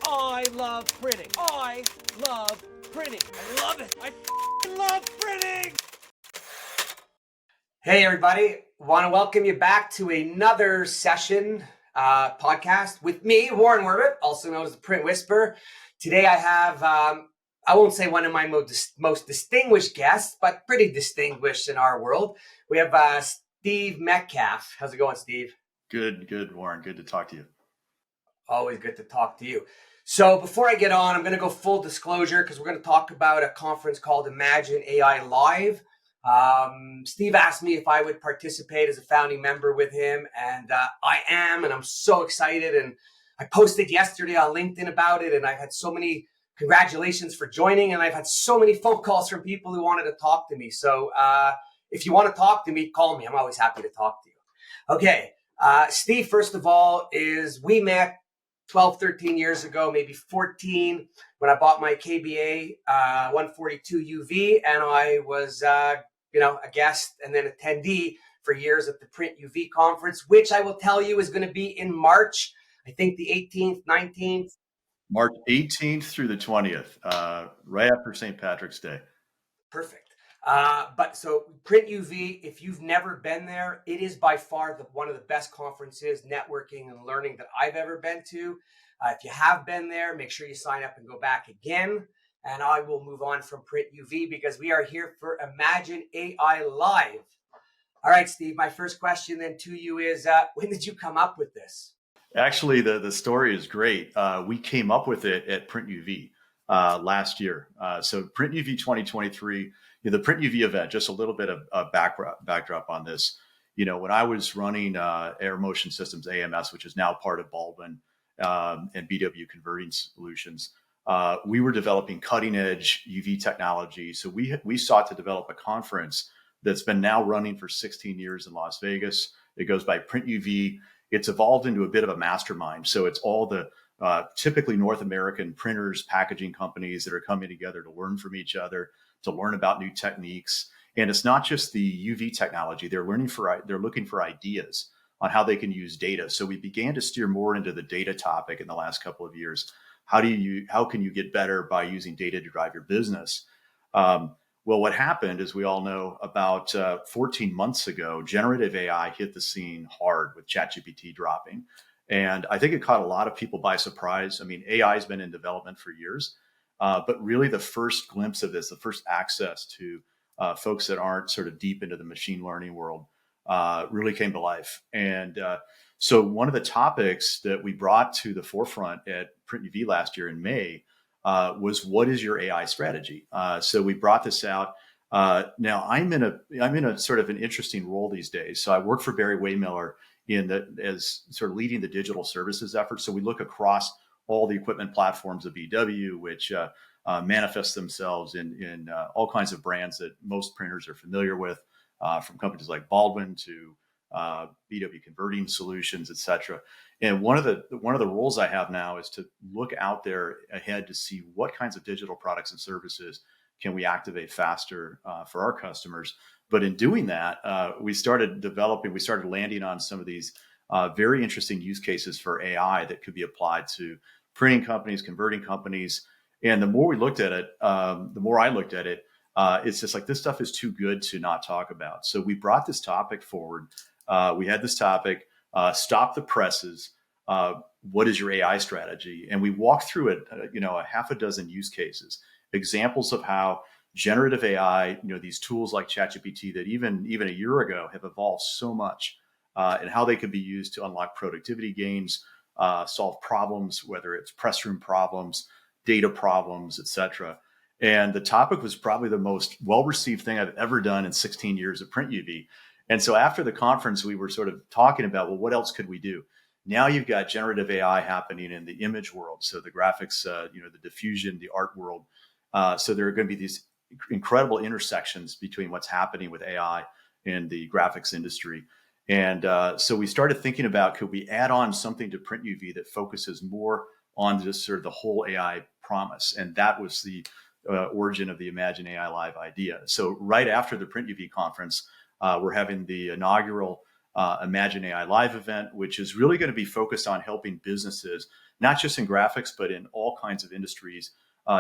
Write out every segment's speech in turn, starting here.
I love printing. I love printing. I love it. I love printing. Hey, everybody. Want to welcome you back to another session podcast with me, Warren Werbitt, also known as the Print Whisperer. Today I have, I won't say one of my most distinguished guests, but pretty distinguished in our world. We have Steve Metcalf. How's it going, Steve? Good, Warren. Good to talk to you. Always good to talk to you. So before I get on, I'm going to go full disclosure because we're going to talk about a conference called Imagine AI Live. Steve asked me if I would participate as a founding member with him, and I am, and I'm so excited. And I posted yesterday on LinkedIn about it, and I've had so many congratulations for joining, and I've had so many phone calls from people who wanted to talk to me. So if you want to talk to me, call me. I'm always happy to talk to you. Okay, Steve, first of all, we met 12, 13 years ago, maybe 14, when I bought my KBA 142 UV, and I was a guest and then attendee for years at the Print UV conference, which I will tell you is going to be in March, I think the 18th, 19th. March 18th through the 20th, right after St. Patrick's Day. Perfect. But so Print UV, if you've never been there, it is by far one of the best conferences, networking and learning that I've ever been to. If you have been there, make sure you sign up and go back again. And I will move on from Print UV because we are here for Imagine AI Live. All right, Steve, my first question then to you is, when did you come up with this? Actually, the story is great. We came up with it at Print UV last year. So Print UV 2023, the Print UV event, just a little bit of backdrop on this. When I was running Air Motion Systems, AMS, which is now part of Baldwin and BW Converting Solutions, we were developing cutting edge UV technology. So we sought to develop a conference that's been now running for 16 years in Las Vegas. It goes by Print UV. It's evolved into a bit of a mastermind. So it's all the typically North American printers, packaging companies that are coming together to learn from each other, to learn about new techniques. And it's not just the UV technology. They're looking for ideas on how they can use data. So we began to steer more into the data topic in the last couple of years. How can you get better by using data to drive your business? Well, what happened, as we all know, about 14 months ago, generative AI hit the scene hard with ChatGPT dropping. And I think it caught a lot of people by surprise. I mean, AI has been in development for years, but really the first glimpse of this, the first access to folks that aren't sort of deep into the machine learning world really came to life. And so one of the topics that we brought to the forefront at Print UV last year in May was, what is your AI strategy? So we brought this out. Now I'm in a sort of an interesting role these days. So I work for Barry Waymiller as sort of leading the digital services effort. So we look across all the equipment platforms of BW, which manifest themselves in all kinds of brands that most printers are familiar with, from companies like Baldwin to BW Converting Solutions, et cetera. And one of the roles I have now is to look out there ahead to see what kinds of digital products and services can we activate faster for our customers. But in doing that, we started landing on some of these very interesting use cases for AI that could be applied to printing companies, converting companies. And the more we looked at it, the more I looked at it, it's just like, this stuff is too good to not talk about. So we brought this topic forward. We had this topic, stop the presses. What is your AI strategy? And we walked through it, a half a dozen use cases, examples of how generative AI, these tools like ChatGPT that even a year ago have evolved so much, and how they could be used to unlock productivity gains, solve problems, whether it's press room problems, data problems, et cetera. And the topic was probably the most well-received thing I've ever done in 16 years at Print UV. And so after the conference, we were sort of talking about, well, what else could we do? Now you've got generative AI happening in the image world. So the graphics, the diffusion, the art world. So there are going to be these incredible intersections between what's happening with AI and the graphics industry. And so we started thinking about, could we add on something to Print UV that focuses more on just sort of the whole AI promise? And that was the origin of the Imagine AI Live idea. So right after the Print UV conference, we're having the inaugural Imagine AI Live event, which is really going to be focused on helping businesses, not just in graphics, but in all kinds of industries,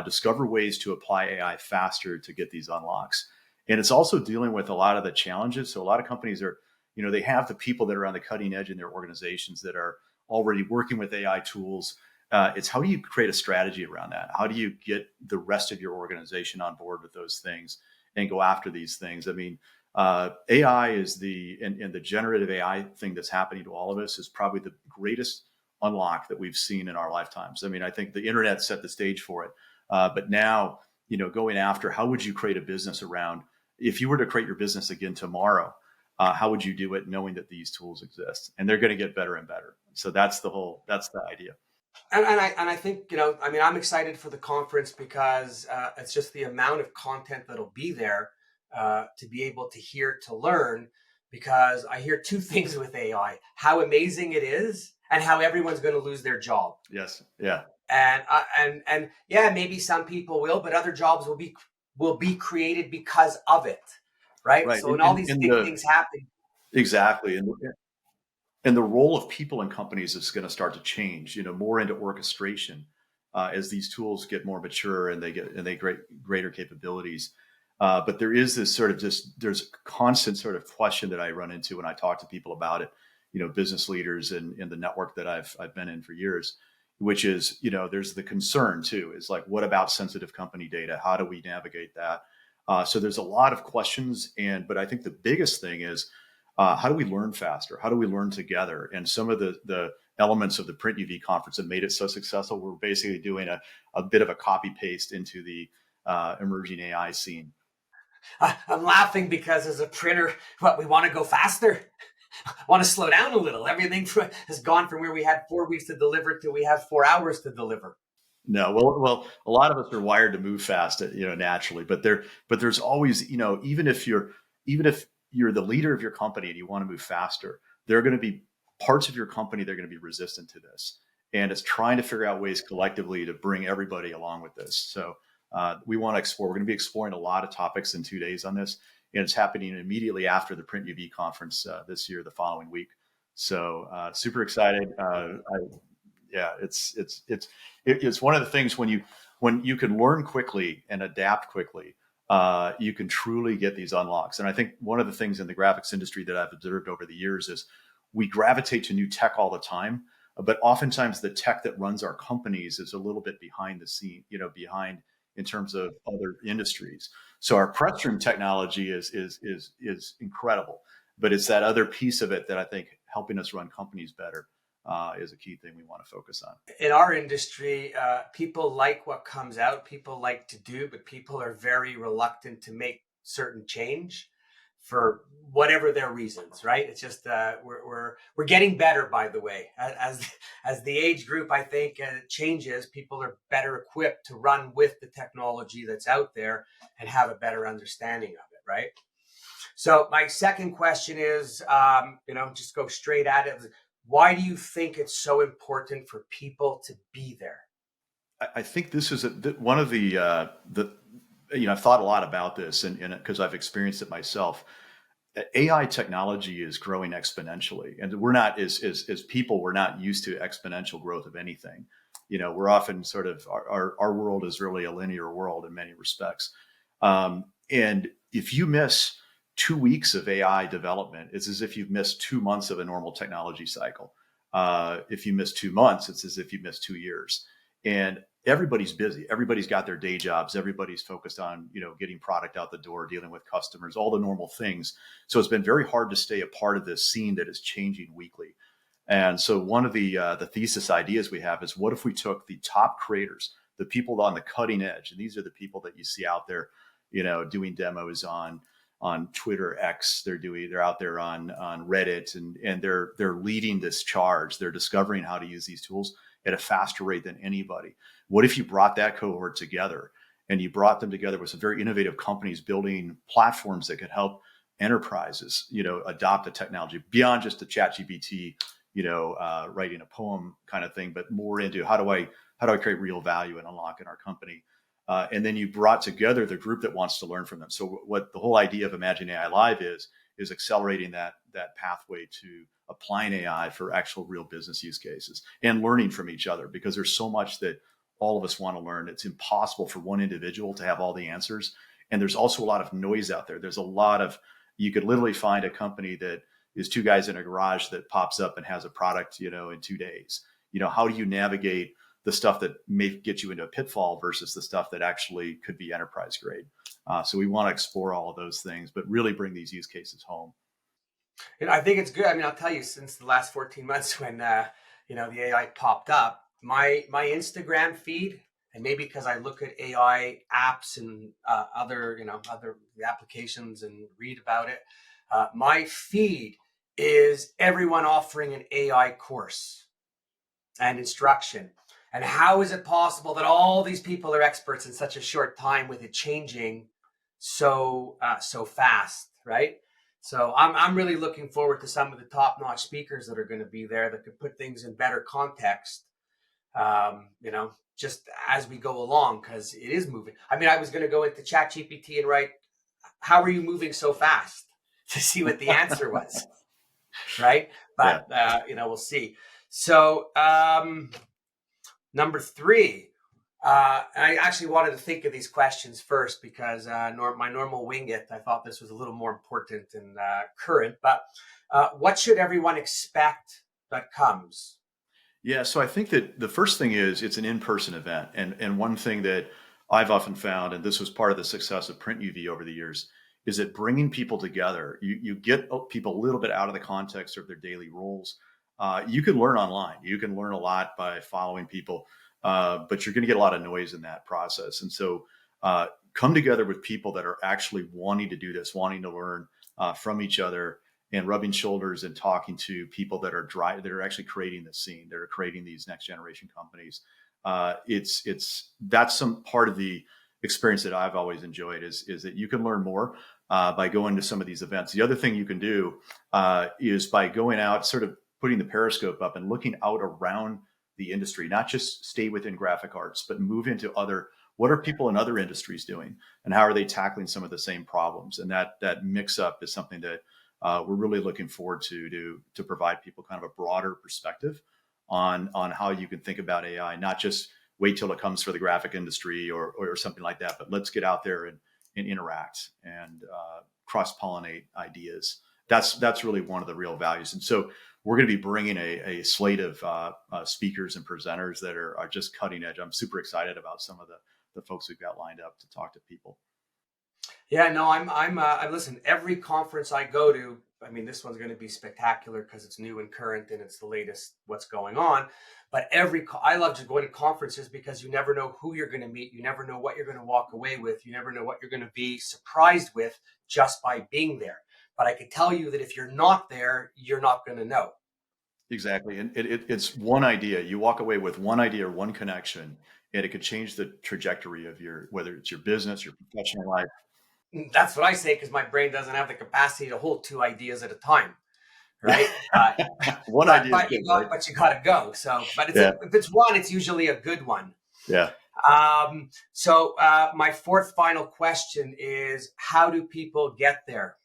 discover ways to apply AI faster to get these unlocks. And it's also dealing with a lot of the challenges. So a lot of companies are, they have the people that are on the cutting edge in their organizations that are already working with AI tools. It's how do you create a strategy around that? How do you get the rest of your organization on board with those things and go after these things? I mean, AI is and the generative AI thing that's happening to all of us is probably the greatest unlock that we've seen in our lifetimes. I mean, I think the internet set the stage for it. But now, going after how would you create a business around, if you were to create your business again tomorrow, how would you do it knowing that these tools exist? And they're going to get better and better. So that's the idea. And I think, I'm excited for the conference because it's just the amount of content that'll be there to be able to hear, to learn, because I hear two things with AI: how amazing it is and how everyone's going to lose their job. Yes. Yeah. And yeah, maybe some people will, but other jobs will be created because of it. Right. Right. So when all these big things happen. Exactly. And the role of people in companies is going to start to change, more into orchestration as these tools get more mature and they greater capabilities. But there is this there's a constant sort of question that I run into when I talk to people about it, business leaders and in the network that I've been in for years, which is, there's the concern too, is like, what about sensitive company data? How do we navigate that? So there's a lot of questions, but I think the biggest thing is, how do we learn faster? How do we learn together? And some of the elements of the Print UV conference that made it so successful, we're basically doing a bit of a copy paste into the emerging AI scene. I'm laughing because as a printer, we want to go faster, want to slow down a little. Everything has gone from where we had 4 weeks to deliver to we have 4 hours to deliver. No, well, a lot of us are wired to move fast, naturally. But there's always, even if you're the leader of your company and you want to move faster, there are going to be parts of your company that are going to be resistant to this. And it's trying to figure out ways collectively to bring everybody along with this. So we want to explore. We're going to be exploring a lot of topics in 2 days on this, and it's happening immediately after the Print UV conference this year, the following week. So super excited. It's one of the things when you can learn quickly and adapt quickly, you can truly get these unlocks. And I think one of the things in the graphics industry that I've observed over the years is we gravitate to new tech all the time, but oftentimes the tech that runs our companies is a little bit behind the scene, behind in terms of other industries. So our press room technology is incredible, but it's that other piece of it that I think helping us run companies better is a key thing we want to focus on. In our industry, people like what comes out, people like to do, but people are very reluctant to make certain change for whatever their reasons, right? It's just we're getting better, by the way. As the age group, I think, changes, people are better equipped to run with the technology that's out there and have a better understanding of it, right? So my second question is, just go straight at it. Why do you think it's so important for people to be there? I think this is one of the I've thought a lot about this, and because I've experienced it myself. AI technology is growing exponentially, and we're not as people, we're not used to exponential growth of anything. We're often sort of our world is really a linear world in many respects. And if you miss 2 weeks of AI development, it's as if you've missed 2 months of a normal technology cycle. If you miss 2 months, it's as if you missed 2 years. And everybody's busy. Everybody's got their day jobs. Everybody's focused on, getting product out the door, dealing with customers, all the normal things. So it's been very hard to stay a part of this scene that is changing weekly. And so one of the thesis ideas we have is, what if we took the top creators, the people on the cutting edge, and these are the people that you see out there, doing demos on Twitter X, they're out there on Reddit, and they're leading this charge. They're discovering how to use these tools at a faster rate than anybody. What if you brought that cohort together and you brought them together with some very innovative companies building platforms that could help enterprises, adopt the technology beyond just the ChatGPT, writing a poem kind of thing, but more into how do I create real value and unlock in our company? And then you brought together the group that wants to learn from them. So what the whole idea of Imagine AI Live is is accelerating that pathway to applying AI for actual real business use cases and learning from each other, because there's so much that all of us want to learn. It's impossible for one individual to have all the answers. And there's also a lot of noise out there. There's a lot of, you could literally find a company that is two guys in a garage that pops up and has a product, in 2 days. How do you navigate the stuff that may get you into a pitfall versus the stuff that actually could be enterprise grade? So we want to explore all of those things, but really bring these use cases home. I think it's good. I mean, I'll tell you, since the last 14 months when, the AI popped up, my Instagram feed, and maybe because I look at AI apps and other applications and read about it, my feed is everyone offering an AI course and instruction. And how is it possible that all these people are experts in such a short time, with it changing so fast, right? So I'm really looking forward to some of the top-notch speakers that are going to be there that could put things in better context, just as we go along, because it is moving. I mean, I was going to go into ChatGPT and write, "How are you moving so fast?" to see what the answer was, right? But we'll see. So number 3. I actually wanted to think of these questions first because my normal wing it, I thought this was a little more important and current. But what should everyone expect that comes? Yeah, so I think that the first thing is it's an in-person event. And one thing that I've often found, and this was part of the success of Print UV over the years, is that bringing people together, you get people a little bit out of the context of their daily roles. You can learn online. You can learn a lot by following people. But you're going to get a lot of noise in that process. And so come together with people that are actually wanting to do this, wanting to learn from each other, and rubbing shoulders and talking to people that are actually creating the scene, that are creating these next generation companies. That's some part of the experience that I've always enjoyed is that you can learn more by going to some of these events. The other thing you can do is by going out, sort of putting the periscope up and looking out around the industry, not just stay within graphic arts, but move into what are people in other industries doing and how are they tackling some of the same problems? And that mix up is something that we're really looking forward to provide people kind of a broader perspective on how you can think about AI, not just wait till it comes for the graphic industry or something like that, but let's get out there and interact and cross-pollinate ideas. That's really one of the real values. And so we're going to be bringing a slate of speakers and presenters that are just cutting edge. I'm super excited about some of the folks we've got lined up to talk to people. Yeah, no, I'm listen, every conference I go to, I mean, this one's going to be spectacular because it's new and current and it's the latest what's going on. But I love just going to conferences because you never know who you're going to meet. You never know what you're going to walk away with. You never know what you're going to be surprised with just by being there. But I can tell you that if you're not there, you're not going to know. Exactly. And it's one idea. You walk away with one idea or one connection, and it could change the trajectory of whether it's your business, your professional life. That's what I say, because my brain doesn't have the capacity to hold 2 ideas at a time. Right. One idea. But you got to go. So, but if it's one, it's usually a good one. Yeah. So my 4th final question is, how do people get there?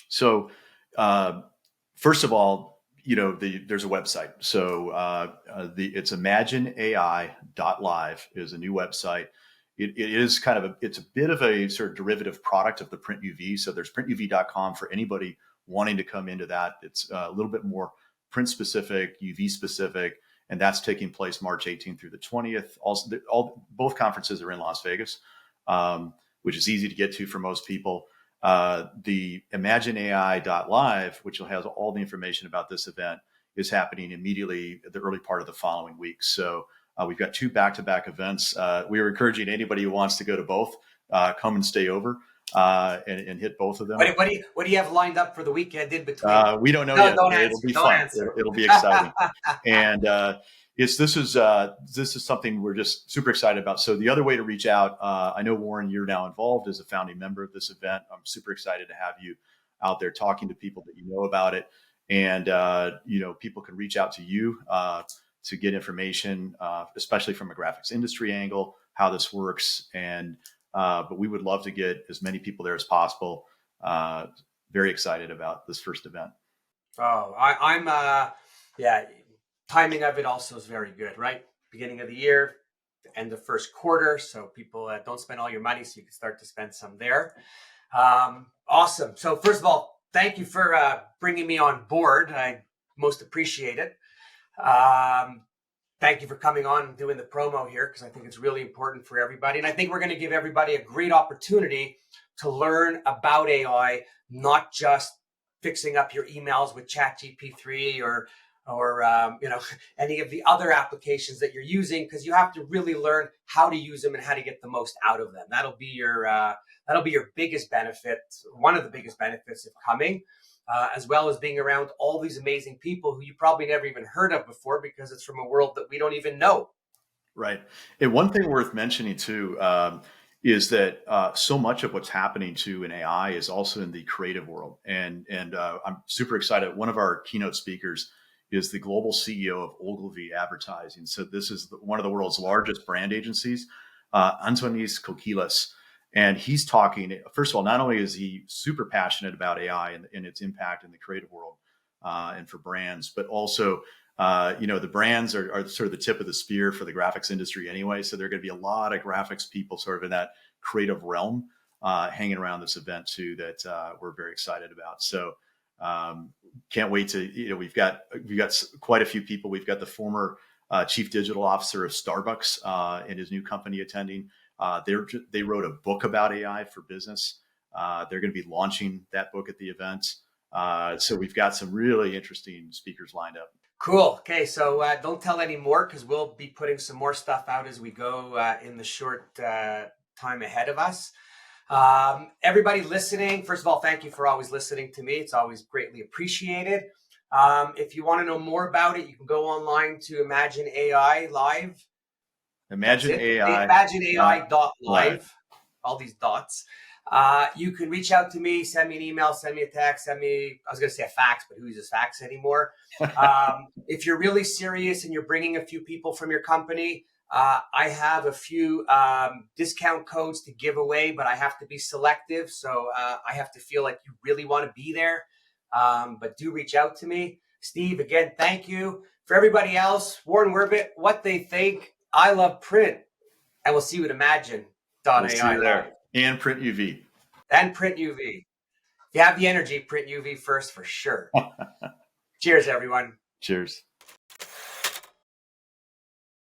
So, first of all, there's a website. So it's imagineai.live is a new website. It is kind of it's a bit of a sort of derivative product of the Print UV. So there's printuv.com for anybody wanting to come into that. It's a little bit more print specific, UV specific, and that's taking place March 18th through the 20th. Also, both conferences are in Las Vegas, which is easy to get to for most people. The imagineai.live, which will have all the information about this event, is happening immediately at the early part of the following week. So we've got 2 back-to-back events. We are encouraging anybody who wants to go to both, come and stay over and hit both of them. What do you have lined up for the weekend in between? We don't know yet. It'll be fun. It'll be exciting. And this is something we're just super excited about. So the other way to reach out, I know, Warren, you're now involved as a founding member of this event. I'm super excited to have you out there talking to people that you know about it. And, people can reach out to you to get information, especially from a graphics industry angle, how this works. And but we would love to get as many people there as possible. very excited about this first event. Oh, I'm yeah, timing of it also is very good, right? Beginning of the year, end of first quarter, so people don't spend all your money, so you can start to spend some there. Awesome. So first of all, thank you for bringing me on board. I most appreciate it. Thank you for coming on and doing the promo here, because I think it's really important for everybody. And I think we're going to give everybody a great opportunity to learn about AI, not just fixing up your emails with ChatGPT or any of the other applications that you're using, because you have to really learn how to use them and how to get the most out of them. That'll be your biggest benefit, one of the biggest benefits of coming. As well as being around all these amazing people who you probably never even heard of before, because it's from a world that we don't even know. Right. And one thing worth mentioning too is that so much of what's happening to in AI is also in the creative world. And I'm super excited. One of our keynote speakers is the global CEO of Ogilvy Advertising. So this is one of the world's largest brand agencies, Antonis Kokilas. And he's talking, first of all, not only is he super passionate about AI and its impact in the creative world and for brands, but also, the brands are sort of the tip of the spear for the graphics industry anyway. So there are going to be a lot of graphics people sort of in that creative realm hanging around this event too, that we're very excited about. So can't wait to, we've got quite a few people. We've got the former chief digital officer of Starbucks and his new company attending. They wrote a book about AI for business. They're going to be launching that book at the event. So we've got some really interesting speakers lined up. Cool. Okay, so don't tell any more, because we'll be putting some more stuff out as we go in the short time ahead of us. Everybody listening, first of all, thank you for always listening to me. It's always greatly appreciated. If you want to know more about it, you can go online to Imagine AI Live. Imagine AI. ImagineAI.live. All these dots. You can reach out to me, send me an email, send me a text, I was going to say a fax, but who uses fax anymore? If you're really serious and you're bringing a few people from your company, I have a few discount codes to give away, but I have to be selective. So I have to feel like you really want to be there. But do reach out to me. Steve, again, thank you. For everybody else, Warren Werbitt, what they think. I love print. And we'll see you at Imagine.ai. We'll see you there. And Print UV. And Print UV. If you have the energy, Print UV first for sure. Cheers, everyone. Cheers.